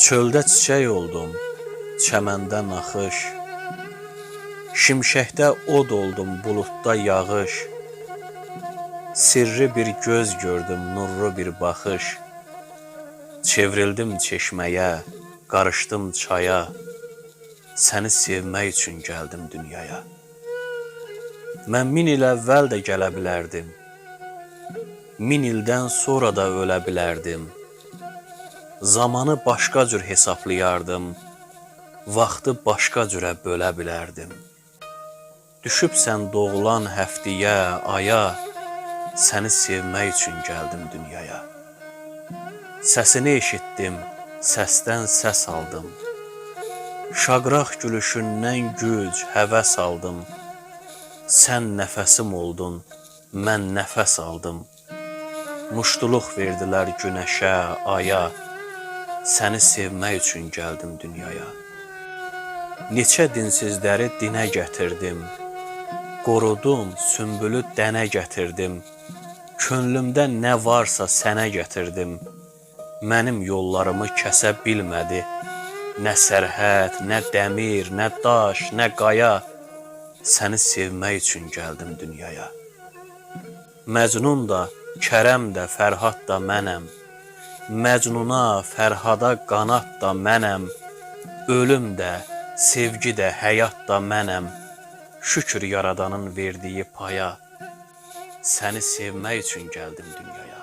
Çöldə çiçək oldum, çəməndə naxış. Şimşəkdə od oldum, buludda yağış. Sirri bir göz gördüm, nurlu bir baxış. Çevrildim çeşməyə, qarışdım çaya. Səni sevmək üçün gəldim dünyaya. Mən 1000 il əvvəl də gələ bilərdim. 1000 ildən sonra da ölə bilərdim. Zamanı başqa cür hesablayardım. Vaxtı başqa cürə bölə bilərdim. Düşübsən doğulan həftəyə, aya. Səni sevmək üçün gəldim dünyaya. Səsini eşitdim, səsdən səs aldım. Şaqraq gülüşündən güc, həvəs aldım. Sən nəfəsim oldun, mən nəfəs aldım. Muştuluq verdilər günəşə, aya. Səni sevmək üçün gəldim dünyaya. Neçə dinsizləri dinə gətirdim. Qorudum, sümbülü dənə gətirdim. Könlümdə nə varsa sənə gətirdim. Mənim yollarımı kəsə bilmədi. Nə sərhəd, nə dəmir, nə daş, nə qaya. Səni sevmək üçün gəldim dünyaya. Məcnun da, Kərəm də, Fərhad da mənəm. Məcnuna, Fərhada qanat da mənəm. Ölüm də, sevgi də, həyat da mənəm. Şükür yaradanın verdiyi paya. Səni sevmək üçün gəldim dünyaya.